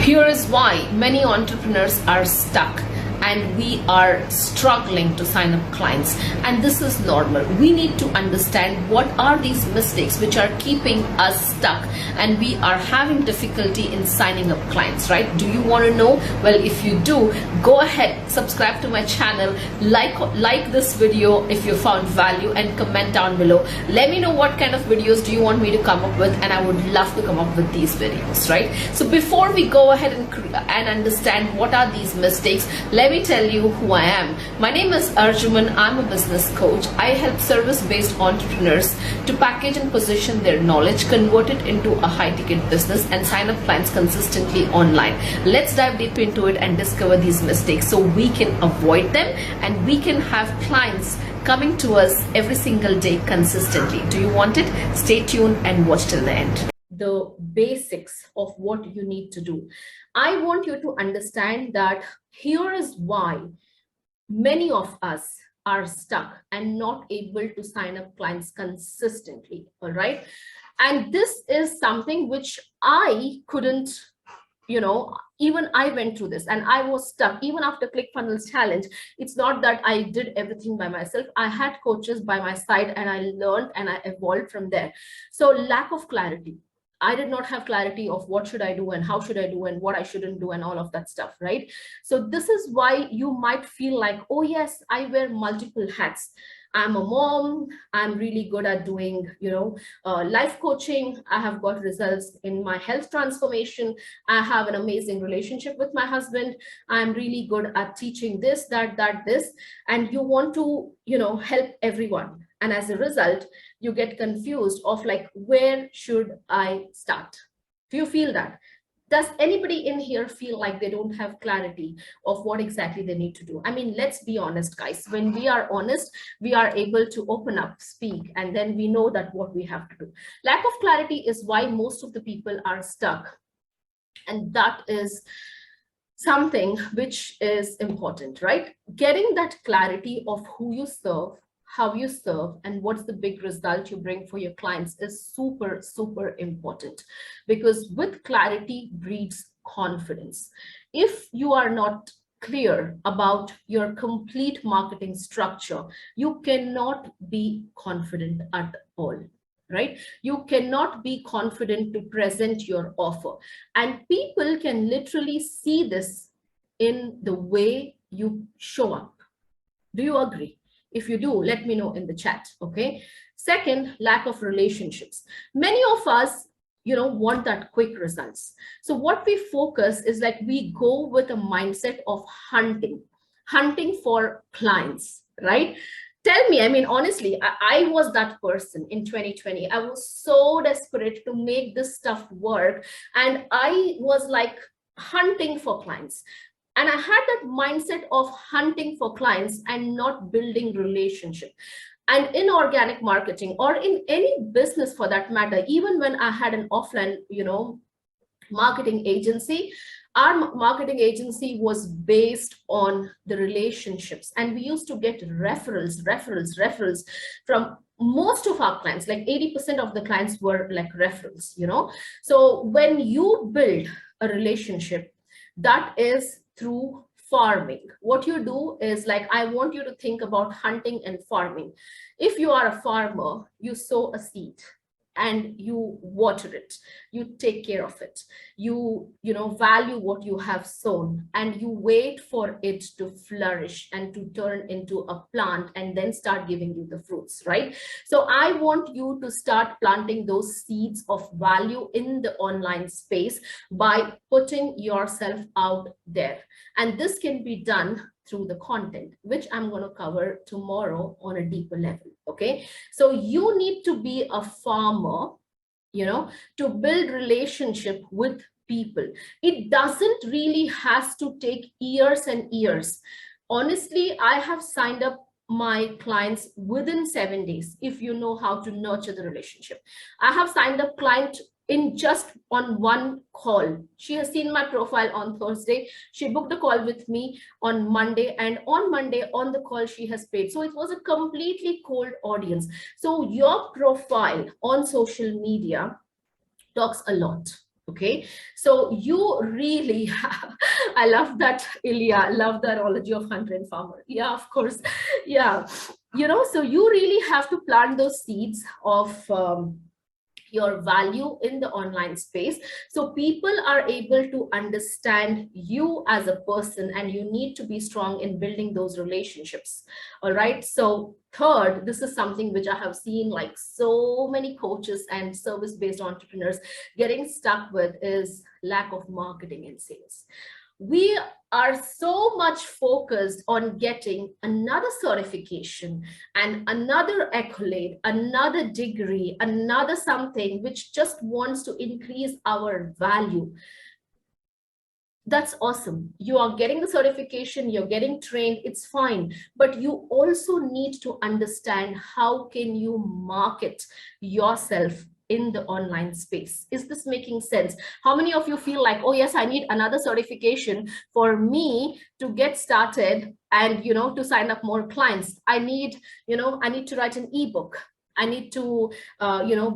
Here is why many entrepreneurs are stuck and we are struggling to sign up clients, and this is normal. We need to understand what are these mistakes which are keeping us stuck and we are having difficulty in signing up clients, right? Do you want to know? Well, if you do, go ahead, subscribe to my channel, like this video if you found value, and comment down below. Let me know what kind of videos do you want me to come up with, and I would love to come up with these videos, right? So before we go ahead and understand what are these mistakes, let me tell you who I am. My name is 𝐴𝑟𝑗𝑢𝑚𝑎𝑛. I'm a business coach. I help service-based entrepreneurs to package and position their knowledge, convert it into a high-ticket business, and sign up clients consistently online. Let's dive deep into it and discover these mistakes so we can avoid them and we can have clients coming to us every single day consistently. Do you want it? Stay tuned and watch till the end. The basics of what you need to do. I want you to understand that here is why many of us are stuck and not able to sign up clients consistently, all right? And this is something which I couldn't, even I went through this and I was stuck. Even after ClickFunnels Challenge, it's not that I did everything by myself. I had coaches by my side and I learned and I evolved from there. So lack of clarity. I did not have clarity of what should I do and how should I do and what I shouldn't do and all of that stuff, right? So this is why you might feel like, oh yes, I wear multiple hats. I'm a mom. I'm really good at doing, life coaching. I have got results in my health transformation. I have an amazing relationship with my husband. I'm really good at teaching this, that, this. And you want to, help everyone. And as a result, you get confused of like, where should I start? Do you feel that? Does anybody in here feel like they don't have clarity of what exactly they need to do? I mean, let's be honest, guys. When we are honest, we are able to open up, speak, and then we know that what we have to do. Lack of clarity is why most of the people are stuck. And that is something which is important, right? Getting that clarity of who you serve, how you serve, and what's the big result you bring for your clients is super, super important, because with clarity breeds confidence. If you are not clear about your complete marketing structure, you cannot be confident at all, right? You cannot be confident to present your offer. And people can literally see this in the way you show up. Do you agree? If you do, let me know in the chat, okay? Second, lack of relationships. Many of us, want that quick results. So what we focus is like we go with a mindset of hunting for clients, right? Tell me, I mean, honestly, I was that person in 2020. I was so desperate to make this stuff work. And I was like hunting for clients. And I had that mindset of hunting for clients and not building relationship. And in organic marketing or in any business for that matter, even when I had an offline, marketing agency, our marketing agency was based on the relationships. And we used to get referrals from most of our clients. Like 80% of the clients were like referrals, So when you build a relationship, that is through farming. What you do is like, I want you to think about hunting and farming. If you are a farmer, you sow a seed and you water it, you take care of it, you value what you have sown, and you wait for it to flourish and to turn into a plant and then start giving you the fruits, right? So I want you to start planting those seeds of value in the online space by putting yourself out there. And this can be done through the content, which I'm going to cover tomorrow on a deeper level, okay? So you need to be a farmer, to build relationship with people. It doesn't really has to take years and years. Honestly, I have signed up my clients within 7 days if you know how to nurture the relationship. I have signed up client in just on one call. She has seen my profile on Thursday. She booked a call with me on Monday, and on Monday on the call she has paid. So it was a completely cold audience. So your profile on social media talks a lot. Okay, so you really I love that, Ilya, love the analogy of hunter and farmer. Yeah, of course. Yeah, so you really have to plant those seeds of your value in the online space, so people are able to understand you as a person, and you need to be strong in building those relationships. All right, so third, this is something which I have seen like so many coaches and service based entrepreneurs getting stuck with, is lack of marketing and sales. We are so much focused on getting another certification and another accolade, another degree, another something which just wants to increase our value. That's awesome. You are getting the certification, you're getting trained, it's fine. But you also need to understand, how can you market yourself in the online space? Is this making sense? How many of you feel like, oh yes, I need another certification for me to get started and to sign up more clients? I need to write an ebook. I need to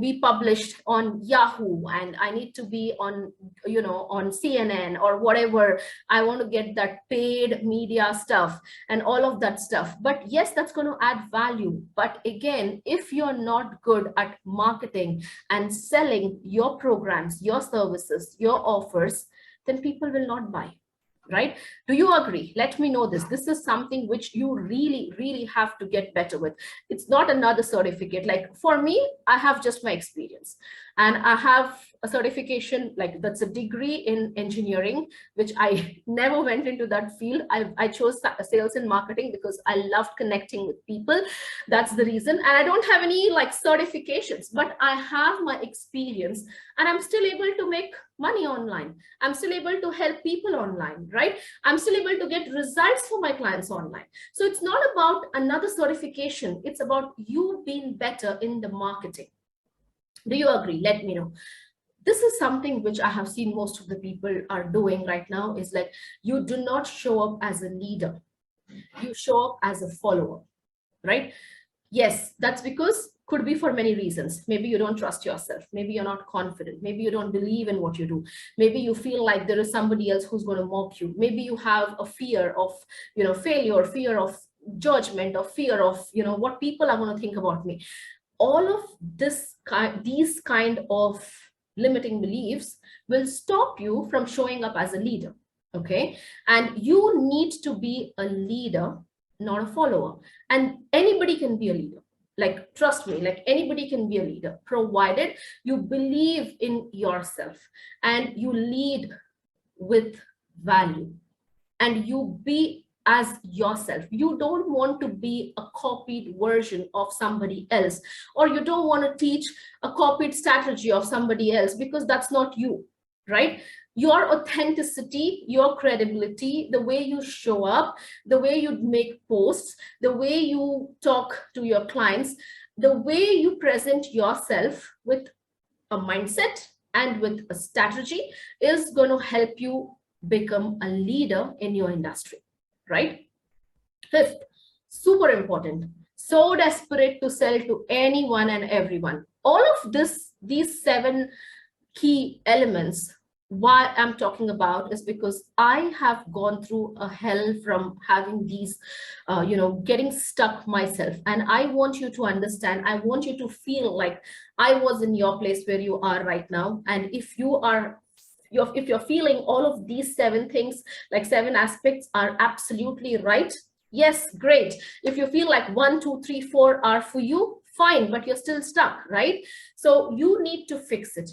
be published on Yahoo, and I need to be on on CNN or whatever. I want to get that paid media stuff and all of that stuff. But yes, that's going to add value. But again, if you're not good at marketing and selling your programs, your services, your offers, then people will not buy. Right? Do you agree? Let me know this. This is something which you really, really have to get better with. It's not another certificate. Like for me, I have just my experience, and I have a certification, like that's a degree in engineering, which I never went into that field. I chose sales and marketing because I loved connecting with people. That's the reason. And I don't have any like certifications, but I have my experience, and I'm still able to make money online. I'm still able to help people online, right? I'm still able to get results for my clients online. So it's not about another certification. It's about you being better in the marketing. Do you agree? Let me know. This is something which I have seen most of the people are doing right now, is like, you do not show up as a leader. You show up as a follower, right? Yes, that's because could be for many reasons. Maybe you don't trust yourself. Maybe you're not confident. Maybe you don't believe in what you do. Maybe you feel like there is somebody else who's going to mock you. Maybe you have a fear of, failure, fear of judgment, or fear of, what people are going to think about me. All of these kind of limiting beliefs will stop you from showing up as a leader. Okay. And you need to be a leader, not a follower. And anybody can be a leader. Like, trust me, like anybody can be a leader, provided you believe in yourself and you lead with value and you be as yourself. You don't want to be a copied version of somebody else, or you don't want to teach a copied strategy of somebody else, because that's not you, right? Your authenticity, your credibility, the way you show up, the way you make posts, the way you talk to your clients, the way you present yourself with a mindset and with a strategy is going to help you become a leader in your industry, right? Fifth, super important, so desperate to sell to anyone and everyone. All of these 7 key elements, why I'm talking about is because I have gone through a hell from having these, getting stuck myself. And I want you to understand, I want you to feel like I was in your place where you are right now. And if you're feeling all of these 7 things, like 7 aspects are absolutely right, yes, great. If you feel like 1, 2, 3, 4 are for you, fine, but you're still stuck, right? So you need to fix it.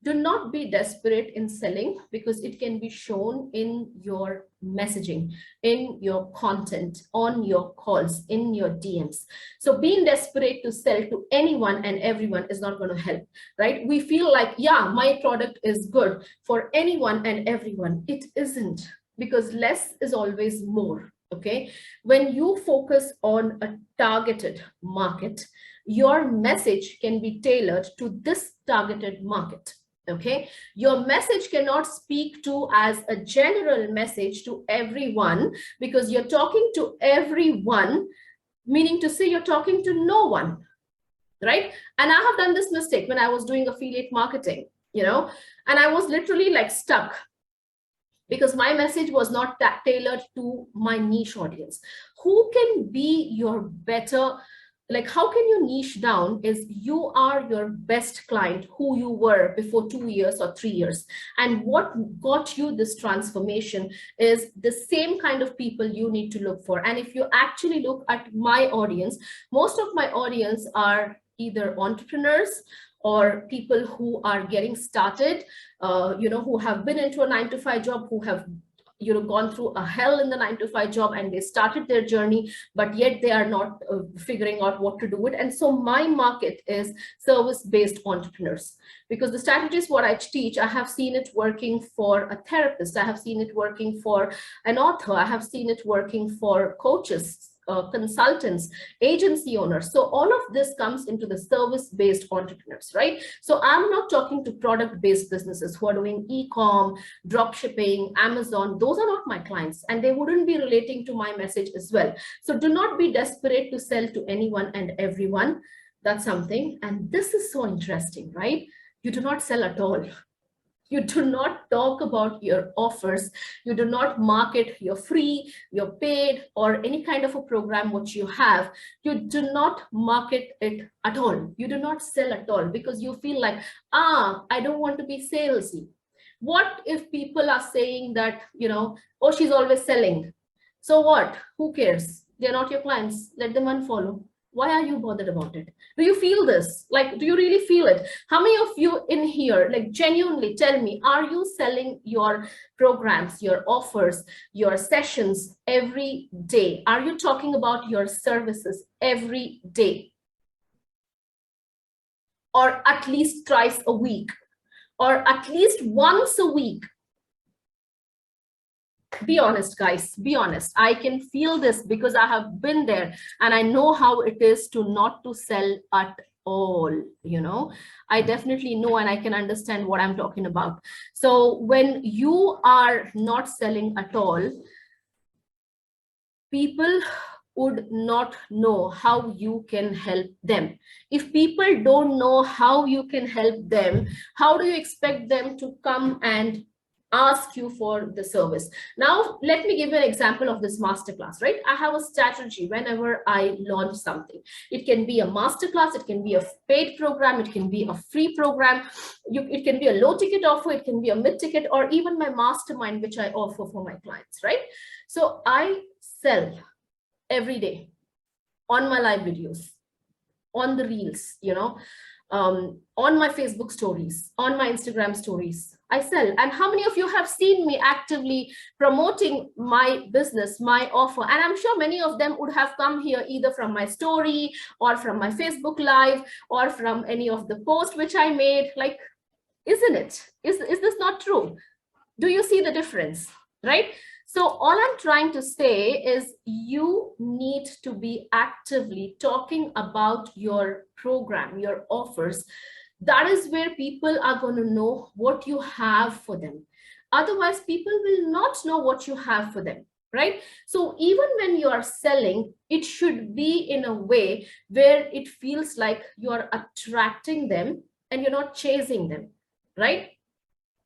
Do not be desperate in selling, because it can be shown in your messaging, in your content, on your calls, in your DMs. So being desperate to sell to anyone and everyone is not going to help, right? We feel like, yeah, my product is good for anyone and everyone. It isn't, because less is always more, okay? When you focus on a targeted market, your message can be tailored to this targeted market. Okay, your message cannot speak to as a general message to everyone, because you're talking to everyone, meaning to say you're talking to no one, right? And I have done this mistake when I was doing affiliate marketing. you know, and I was literally like stuck because my message was not tailored to my niche audience. Who can be your better, like how can you niche down is you are your best client who you were before 2 years or 3 years. And what got you this transformation is the same kind of people you need to look for. And if you actually look at my audience, most of my audience are either entrepreneurs or people who are getting started, who have been into a 9-to-5 job, who have gone through a hell in the 9-to-5 job and they started their journey, but yet they are not figuring out what to do with. And so my market is service-based entrepreneurs, because the strategies what I teach, I have seen it working for a therapist, I have seen it working for an author, I have seen it working for coaches, consultants, agency owners. So all of this comes into the service-based entrepreneurs, right? So I'm not talking to product-based businesses who are doing e-com, drop shipping, Amazon. Those are not my clients, and they wouldn't be relating to my message as well. So do not be desperate to sell to anyone and everyone. That's something. And this is so interesting, right? You do not sell at all. You do not talk about your offers. You do not market your free, your paid, or any kind of a program which you have. You do not market it at all. You do not sell at all because you feel like, I don't want to be salesy. What if people are saying that, oh, she's always selling. So what? Who cares? They're not your clients. Let them unfollow. Why are you bothered about it? Do you feel this? Like, do you really feel it? How many of you in here, like genuinely tell me, are you selling your programs, your offers, your sessions every day? Are you talking about your services every day? Or at least twice a week? Or at least once a week? Be honest, guys, be honest. I can feel this because I have been there and I know how it is to not to sell at all. I definitely know, and I can understand what I'm talking about. So when you are not selling at all, people would not know how you can help them. If people don't know how you can help them, how do you expect them to come and ask you for the service? Now, let me give you an example of this masterclass, right? I have a strategy whenever I launch something. It can be a masterclass, it can be a paid program, it can be a free program, it can be a low ticket offer, it can be a mid ticket, or even my mastermind, which I offer for my clients, right? So I sell every day on my live videos, on the reels, on my Facebook stories, on my Instagram stories. I sell. And how many of you have seen me actively promoting my business, my offer? And I'm sure many of them would have come here either from my story or from my Facebook Live or from any of the posts which I made. Like, isn't it? Is this not true? Do you see the difference, right? So all I'm trying to say is you need to be actively talking about your program, your offers. That is where people are going to know what you have for them. Otherwise, people will not know what you have for them, right? So even when you are selling, it should be in a way where it feels like you are attracting them and you're not chasing them, right?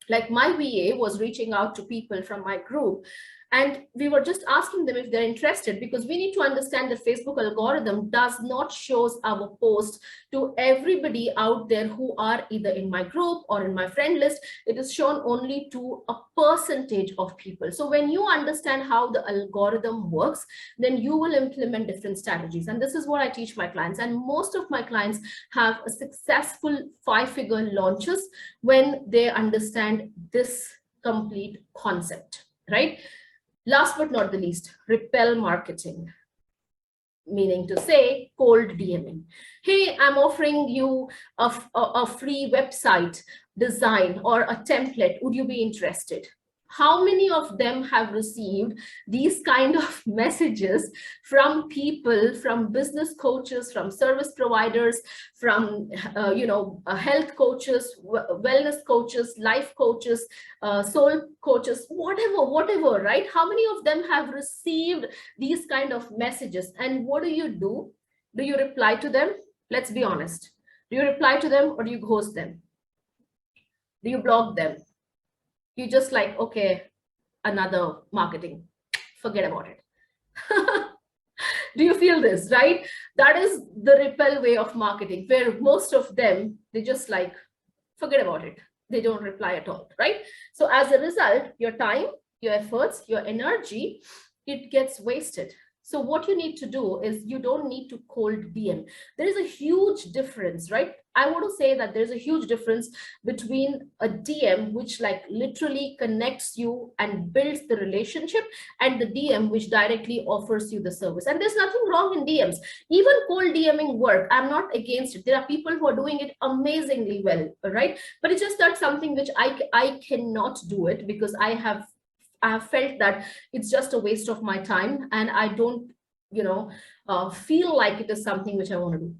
Like my VA was reaching out to people from my group, and we were just asking them if they're interested, because we need to understand that Facebook algorithm does not show our post to everybody out there who are either in my group or in my friend list. It is shown only to a percentage of people. So when you understand how the algorithm works, then you will implement different strategies. And this is what I teach my clients. And most of my clients have a successful 5-figure launches when they understand this complete concept, right? Last but not the least, repel marketing, meaning to say cold DMing. Hey, I'm offering you a free website design or a template. Would you be interested? How many of them have received these kind of messages from people, from business coaches, from service providers, from health coaches, wellness coaches, life coaches, soul coaches, whatever, right? How many of them have received these kind of messages? And what do? Do you reply to them? Let's be honest. Do you reply to them or do you ghost them? Do you block them? You just like, okay, another marketing, forget about it. Do you feel this, right? That is the repel way of marketing, where most of them, they just like, forget about it. They don't reply at all, right? So as a result, your time, your efforts, your energy, it gets wasted. So what you need to do is you don't need to cold DM. There is a huge difference, right? I want to say that there's a huge difference between a DM, which like literally connects you and builds the relationship, and the DM, which directly offers you the service. And there's nothing wrong in DMs. Even cold DMing work, I'm not against it. There are people who are doing it amazingly well, right? But it's just not something which I cannot do it, because I have felt that it's just a waste of my time, and I don't, feel like it is something which I want to do.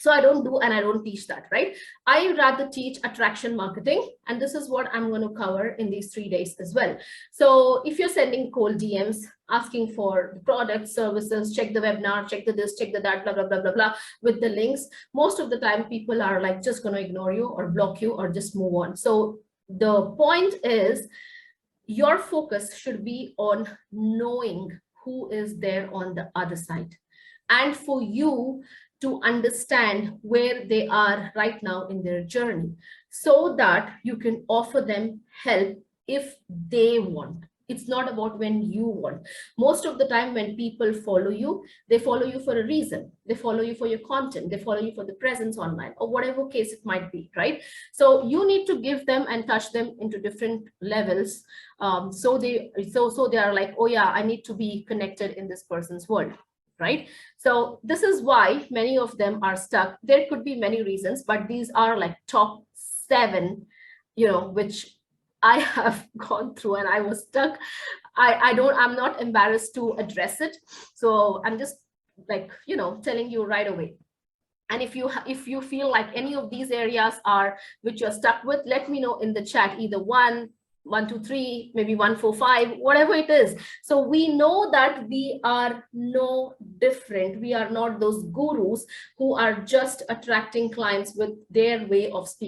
So I don't do, and I don't teach that, right? I rather teach attraction marketing, and this is what I'm going to cover in these 3 days as well. So if you're sending cold DMs, asking for the products, services, check the webinar, check the this, check the that, blah, blah, blah, blah, blah, with the links, most of the time people are like just going to ignore you or block you or just move on. So the point is, your focus should be on knowing who is there on the other side, and for you to understand where they are right now in their journey, so that you can offer them help if they want. It's not about when you want. Most of the time when people follow you, they follow you for a reason. They follow you for your content. They follow you for the presence online, or whatever case it might be, right? So you need to give them and touch them into different levels. So they are like, oh yeah, I need to be connected in this person's world, right? So this is why many of them are stuck. There could be many reasons, but these are like top 7, which I have gone through, and I was stuck. I'm not embarrassed to address it. So I'm just like, telling you right away. And if you feel like any of these areas are which you're stuck with, let me know in the chat, either 1, 1, 2, 3, maybe 1, 4, 5, whatever it is. So we know that we are no different. We are not those gurus who are just attracting clients with their way of speaking.